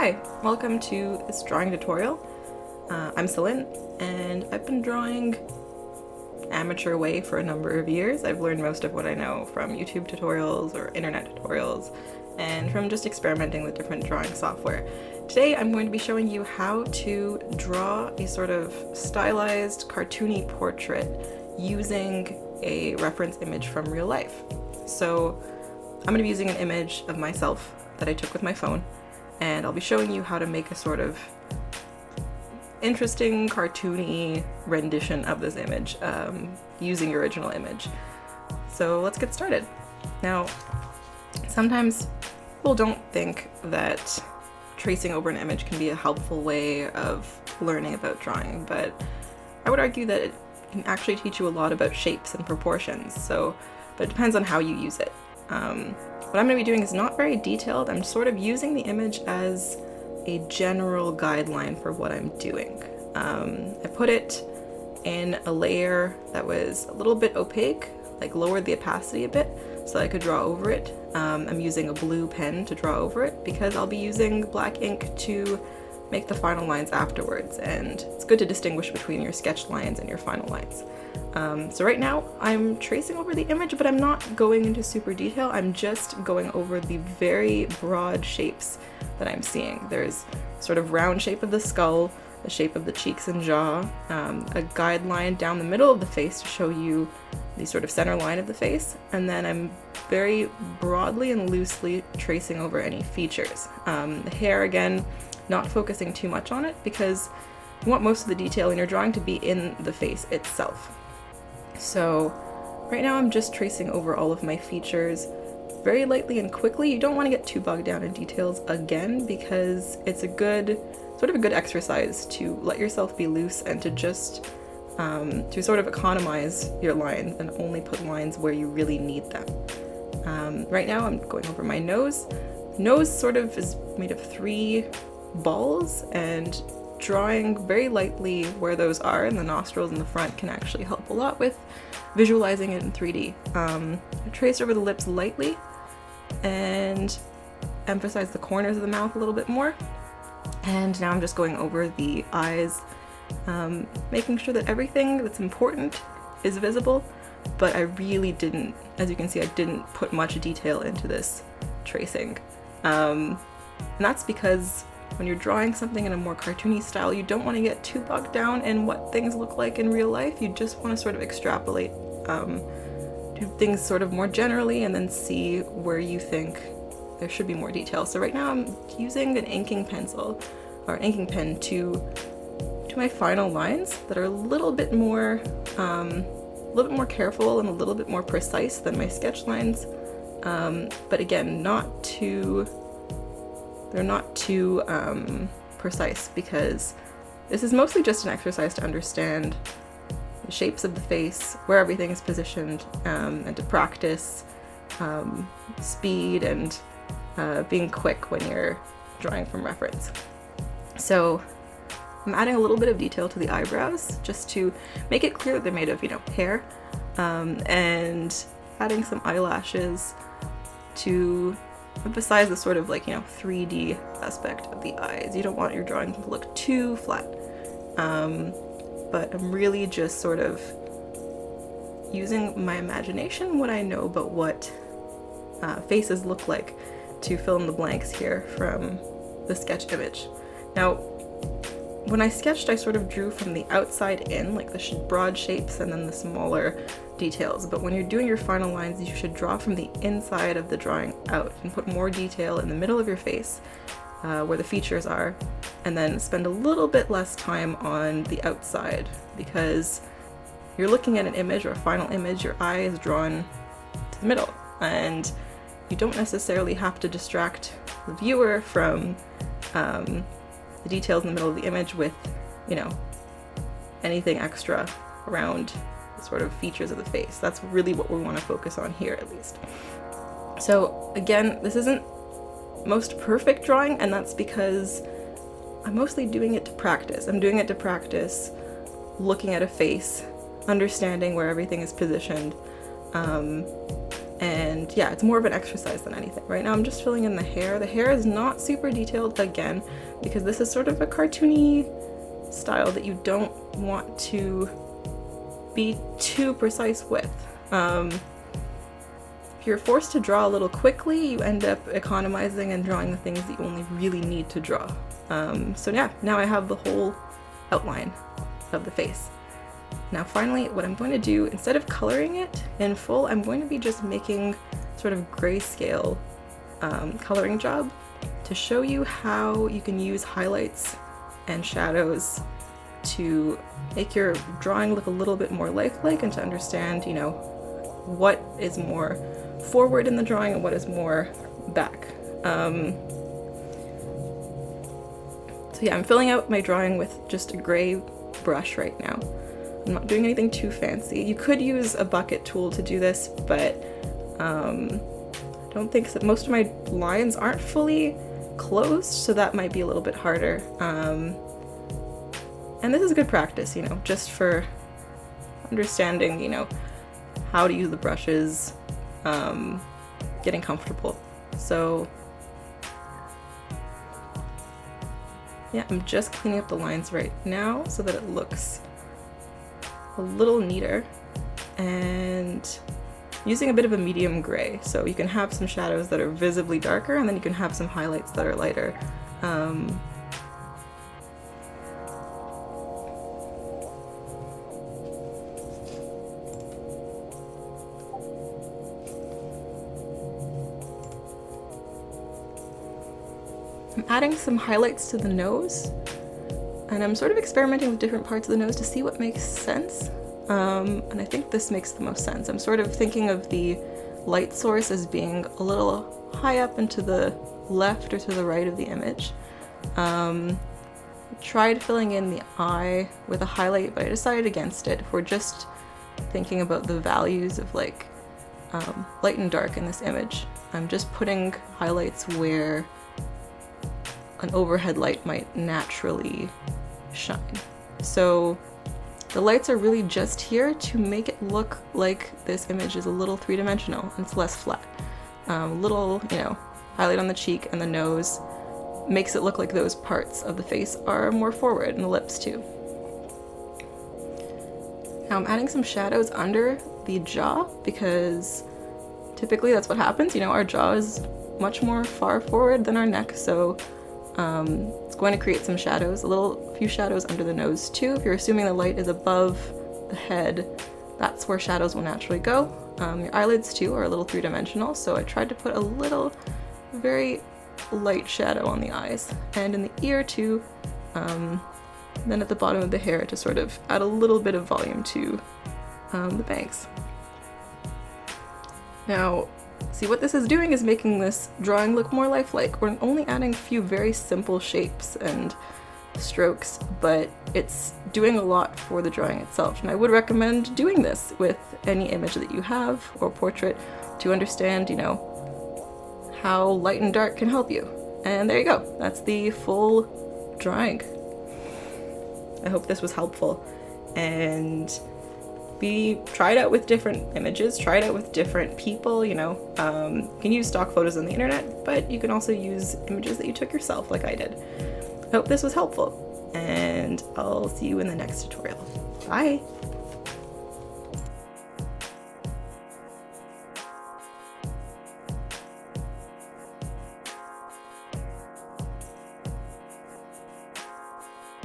Hi, welcome to this drawing tutorial. I'm Selin, and I've been drawing amateur way for a number of years. I've learned most of what I know from YouTube tutorials or internet tutorials and from just experimenting with different drawing software. Today I'm going to be showing you how to draw a sort of stylized cartoony portrait using a reference image from real life. So I'm going to be using an image of myself that I took with my phone, and I'll be showing you how to make a sort of interesting cartoony rendition of this image using your original image. So let's get started. Now, sometimes people don't think that tracing over an image can be a helpful way of learning about drawing, but I would argue that it can actually teach you a lot about shapes and proportions, but it depends on how you use it. What I'm going to be doing is not very detailed. I'm sort of using the image as a general guideline for what I'm doing. I put it in a layer that was a little bit opaque, like lowered the opacity a bit so I could draw over it. I'm using a blue pen to draw over it because I'll be using black ink to make the final lines afterwards, and it's good to distinguish between your sketch lines and your final lines. So right now I'm tracing over the image, but I'm not going into super detail. I'm just going over the very broad shapes that I'm seeing. There's sort of round shape of the skull, the shape of the cheeks and jaw, a guideline down the middle of the face to show you the sort of center line of the face, and then I'm very broadly and loosely tracing over any features. The hair, again, not focusing too much on it because you want most of the detail in your drawing to be in the face itself. So right now I'm just tracing over all of my features very lightly and quickly. You don't want to get too bogged down in details again because it's a good exercise to let yourself be loose and to just to sort of economize your lines and only put lines where you really need them. Right now I'm going over my nose. Nose sort of is made of 3 balls, and drawing very lightly where those are, and the nostrils in the front can actually help a lot with visualizing it in 3D. I traced over the lips lightly and emphasize the corners of the mouth a little bit more. And now I'm just going over the eyes, making sure that everything that's important is visible, but I really didn't, as you can see, I didn't put much detail into this tracing. And that's because when you're drawing something in a more cartoony style, you don't want to get too bogged down in what things look like in real life. You just want to sort of extrapolate, do things sort of more generally, and then see where you think there should be more detail. So right now I'm using an inking pencil, or an inking pen, to do my final lines that are a little bit more careful and a little bit more precise than my sketch lines. But again, they're not too precise, because this is mostly just an exercise to understand the shapes of the face, where everything is positioned, and to practice speed and being quick when you're drawing from reference. So I'm adding a little bit of detail to the eyebrows just to make it clear that they're made of, hair, and adding some eyelashes to emphasize the sort of 3D aspect of the eyes. You don't want your drawing to look too flat. But I'm really just sort of using my imagination, what I know about what faces look like, to fill in the blanks here from the sketch image. Now, when I sketched, I sort of drew from the outside in, like the broad shapes and then the smaller details. But when you're doing your final lines, you should draw from the inside of the drawing out and put more detail in the middle of your face, where the features are, and then spend a little bit less time on the outside, because you're looking at an image or a final image, your eye is drawn to the middle, and you don't necessarily have to distract the viewer from the details in the middle of the image with, anything extra around the sort of features of the face. That's really what we want to focus on here, at least. So again, this isn't most perfect drawing, and that's because I'm mostly doing it to practice. I'm doing it to practice looking at a face, understanding where everything is positioned, And yeah, it's more of an exercise than anything. Right now I'm just filling in the hair. The hair is not super detailed, again, because this is sort of a cartoony style that you don't want to be too precise with. If you're forced to draw a little quickly, you end up economizing and drawing the things that you only really need to draw. So yeah, now I have the whole outline of the face. Now finally, what I'm going to do, instead of coloring it in full, I'm going to be just making sort of grayscale coloring job to show you how you can use highlights and shadows to make your drawing look a little bit more lifelike, and to understand, you know, what is more forward in the drawing and what is more back. So yeah, I'm filling out my drawing with just a gray brush right now. I'm not doing anything too fancy. You could use a bucket tool to do this, but I don't think so. Most of my lines aren't fully closed, so that might be a little bit harder. And this is good practice, you know, just for understanding, you know, how to use the brushes, getting comfortable. So yeah, I'm just cleaning up the lines right now so that it looks a little neater, and using a bit of a medium gray, so you can have some shadows that are visibly darker, and then you can have some highlights that are lighter. I'm adding some highlights to the nose, and I'm sort of experimenting with different parts of the nose to see what makes sense. And I think this makes the most sense. I'm sort of thinking of the light source as being a little high up and to the left or to the right of the image. Tried filling in the eye with a highlight, but I decided against it. If we're just thinking about the values of like light and dark in this image, I'm just putting highlights where an overhead light might naturally shine. So the lights are really just here to make it look like this image is a little three-dimensional and it's less flat. Little, you know, highlight on the cheek and the nose makes it look like those parts of the face are more forward, and the lips too. Now I'm adding some shadows under the jaw, because typically that's what happens, you know, our jaw is much more far forward than our neck, so it's going to create some shadows, a few shadows under the nose too. If you're assuming the light is above the head, that's where shadows will naturally go. Your eyelids too are a little three-dimensional, so I tried to put a little very light shadow on the eyes, and in the ear too, then at the bottom of the hair to sort of add a little bit of volume to the bangs. Now, see, what this is doing is making this drawing look more lifelike. We're only adding a few very simple shapes and strokes, but it's doing a lot for the drawing itself. And I would recommend doing this with any image that you have or portrait to understand, you know, how light and dark can help you. And there you go. That's the full drawing. I hope this was helpful, and try it out with different images, try it out with different people, you know. You can use stock photos on the internet, but you can also use images that you took yourself like I did. I hope this was helpful, and I'll see you in the next tutorial. Bye!